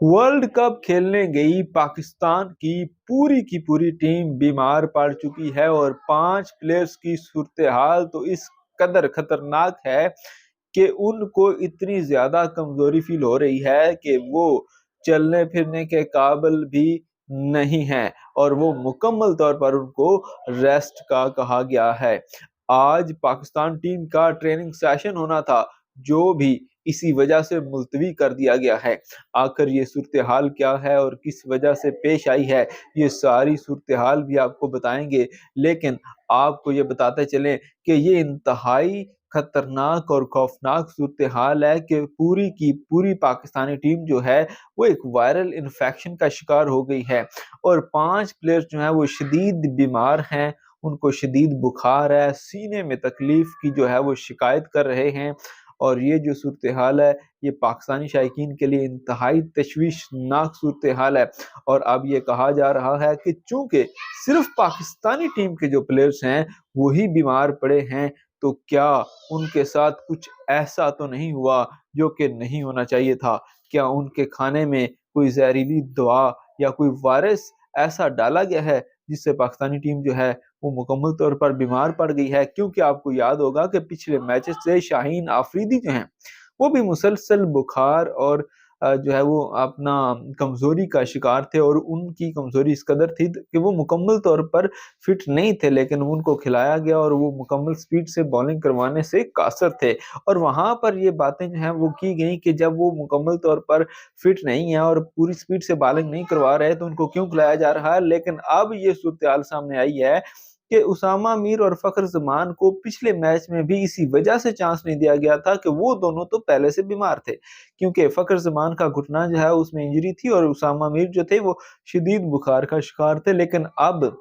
World cup खेलने गई पाकिस्तान की पूरी टीम बीमार पड़ चुकी है और 5 प्लेयर्स की सूरत हाल तो इस कदर खतरनाक है कि उनको इतनी ज्यादा कमजोरी फील हो रही है कि वो चलने फिरने के काबिल भी नहीं है और वो मुकम्मल तौर पर उनको रेस्ट का कहा गया है। आज पाकिस्तान टीम का ट्रेनिंग सेशन होना था, जो भी इसी वजह से मुलतवी कर दिया गया है। आखिर ये सूरत हाल क्या है और किस वजह से पेश आई है, ये सारी सूरत हाल भी आपको बताएंगे। लेकिन आपको ये बताते चलें कि ये इंतहाई खतरनाक और खौफनाक सूरत हाल है कि पूरी की पूरी पाकिस्तानी टीम जो है वो एक वायरल इन्फेक्शन का शिकार हो गई है और 5 प्लेयर्स जो हैं वो शदीद बीमार हैं। उनको शदीद बुखार है, सीने में तकलीफ की जो है वो शिकायत कर रहे हैं। और ये जो सूरत हाल है ये पाकिस्तानी शायकीन के लिए इंतहाई तशवीशनाक सूरत हाल है। और अब ये कहा जा रहा है कि चूंकि सिर्फ पाकिस्तानी टीम के जो प्लेयर्स हैं वही बीमार पड़े हैं, तो क्या उनके साथ कुछ ऐसा तो नहीं हुआ जो कि नहीं होना चाहिए था? क्या उनके खाने में कोई जहरीली दवा या कोई वायरस ऐसा डाला गया है जिससे पाकिस्तानी टीम जो है वो मुकम्मल तौर पर बीमार पड़ गई है? क्योंकि आपको याद होगा कि पिछले मैचेस से शाहीन आफरीदी जो हैं वो भी मुसलसल बुखार और जो है वो अपना कमजोरी का शिकार थे और उनकी कमजोरी इस कदर थी कि वो मुकम्मल तौर पर फिट नहीं थे, लेकिन उनको खिलाया गया और वो मुकम्मल स्पीड से बॉलिंग करवाने से कासर थे। और वहां पर ये बातें जो हैं वो की गई कि जब वो मुकम्मल तौर पर फिट नहीं है और पूरी स्पीड से बॉलिंग नहीं करवा रहे तो उनको क्यों खिलाया जा रहा है। लेकिन अब ये सूरत हाल सामने आई है कि उसामा मीर और फखर जमान को पिछले मैच में भी इसी वजह से चांस नहीं दिया गया था कि वो दोनों तो पहले से बीमार थे, क्योंकि फखर जमान का घुटना जो है उसमें इंजरी थी और उसामा मीर जो थे वो शदीद बुखार का शिकार थे। लेकिन अब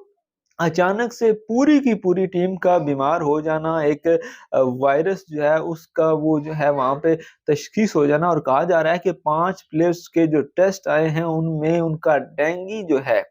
अचानक से पूरी की पूरी टीम का बीमार हो जाना, एक वायरस जो है उसका वो जो है वहां पे तशखीस हो जाना, और कहा जा रहा है कि 5 प्लेयर्स के जो टेस्ट आए हैं उनमें उनका डेंगी जो है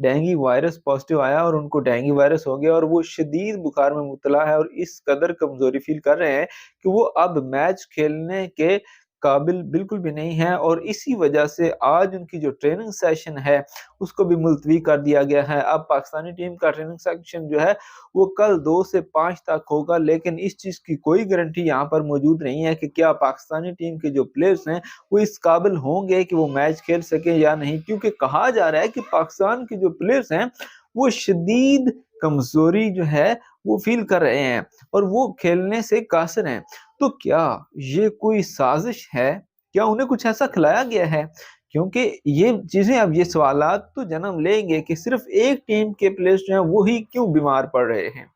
डेंगी वायरस पॉजिटिव आया और उनको डेंगी वायरस हो गया और वो शदीद बुखार में मुबतला है और इस कदर कमजोरी फील कर रहे हैं कि वो अब मैच खेलने के काबिल बिल्कुल भी नहीं है। और इसी वजह से आज उनकी जो ट्रेनिंग सेशन है उसको भी मुलतवी कर दिया गया है। अब पाकिस्तानी टीम का ट्रेनिंग सेशन जो है वो कल 2 से 5 तक होगा, लेकिन इस चीज की कोई गारंटी यहाँ पर मौजूद नहीं है कि क्या पाकिस्तानी टीम के जो प्लेयर्स हैं वो इस काबिल होंगे कि वो मैच खेल सके या नहीं, क्योंकि कहा जा रहा है कि पाकिस्तान के जो प्लेयर्स हैं वो शदीद कमजोरी जो है वो फील कर रहे हैं और वो खेलने से कासिर हैं। तो क्या ये कोई साजिश है? क्या उन्हें कुछ ऐसा खिलाया गया है? क्योंकि ये चीजें, अब ये सवालात तो जन्म लेंगे कि सिर्फ एक टीम के प्लेयर्स जो हैं वो ही क्यों बीमार पड़ रहे हैं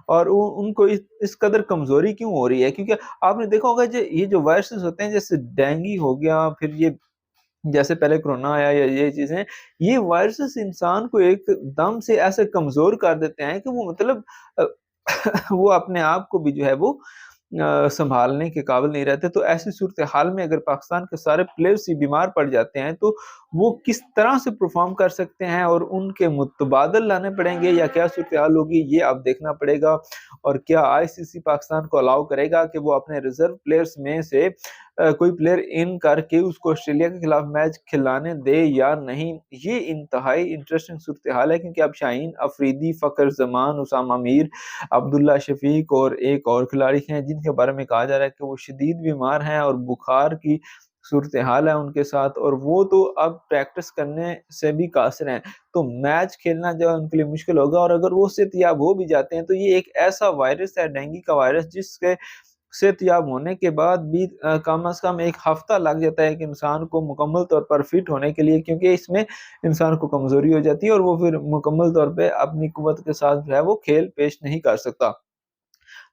और उनको इस कदर कमजोरी क्यों हो रही है। क्योंकि आपने देखा होगा जो ये जो वायरसेस होते हैं, जैसे डेंगू हो गया, फिर ये जैसे पहले कोरोना आया या ये चीजें, ये वायरसेस इंसान को एकदम से ऐसे कमजोर कर देते हैं कि वो मतलब अ, वो अपने आप को भी जो है वो संभालने के काबिल नहीं रहते। तो ऐसी सूरत हाल में अगर पाकिस्तान के सारे प्लेयर्स ही बीमार पड़ जाते हैं तो वो किस तरह से परफॉर्म कर सकते हैं और उनके मुतबादल लाने पड़ेंगे या क्या सूरत हाल होगी, ये अब देखना पड़ेगा। और क्या आईसीसी पाकिस्तान को अलाउ करेगा कि वो अपने रिजर्व प्लेयर्स में से कोई प्लेयर इन करके उसको ऑस्ट्रेलिया के खिलाफ मैच खिलाने दे या नहीं, ये इंतहाई इंटरेस्टिंग सूरत हाल है। क्योंकि अब शाहीन अफरीदी, फखर जमान, उसामा मीर, अब्दुल्ला शफीक और एक और खिलाड़ी हैं जिनके बारे में कहा जा रहा है कि वो शदीद बीमार हैं और बुखार की सूरत हाल है उनके साथ, और वो तो अब प्रैक्टिस करने से भी कासिर हैं। तो मैच खेलना जो है उनके लिए मुश्किल होगा, और अगर वो सेहतयाब हो भी जाते हैं तो ये एक ऐसा वायरस है, डेंगू का वायरस, जिसके सेहतयाब होने के बाद भी कम से कम 1 हफ्ता लग जाता है कि इंसान को मुकम्मल तौर पर फिट होने के लिए, क्योंकि इसमें इंसान को कमजोरी हो जाती है और वो फिर मुकम्मल तौर पे अपनी कुव्वत के साथ जो है वो खेल पेश नहीं कर सकता।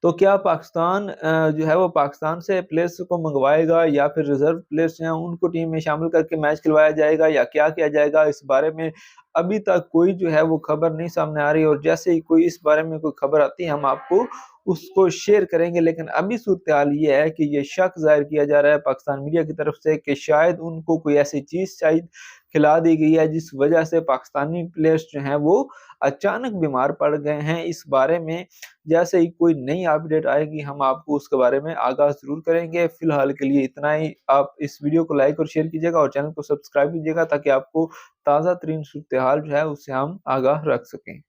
तो क्या पाकिस्तान जो है वो पाकिस्तान से प्लेयर्स को मंगवाएगा या फिर रिजर्व प्लेयर्स हैं उनको टीम में शामिल करके मैच खिलवाया जाएगा या क्या किया जाएगा, इस बारे में अभी तक कोई जो है वो खबर नहीं सामने आ रही। और जैसे ही कोई इस बारे में कोई खबर आती है हम आपको उसको शेयर करेंगे। लेकिन अभी सूरत हाल ये है कि ये शक जाहिर किया जा रहा है पाकिस्तान मीडिया की तरफ से कि शायद उनको कोई ऐसी चीज शायद खिला दी गई है, जिस वजह से पाकिस्तानी प्लेयर्स जो हैं वो अचानक बीमार पड़ गए हैं। इस बारे में जैसे ही कोई नई अपडेट आएगी हम आपको उसके बारे में आगाह ज़रूर करेंगे। फिलहाल के लिए इतना ही। आप इस वीडियो को लाइक और शेयर कीजिएगा और चैनल को सब्सक्राइब कीजिएगा ताकि आपको ताज़ा तरीन सूरत हाल जो है उससे हम आगाह रख सकें।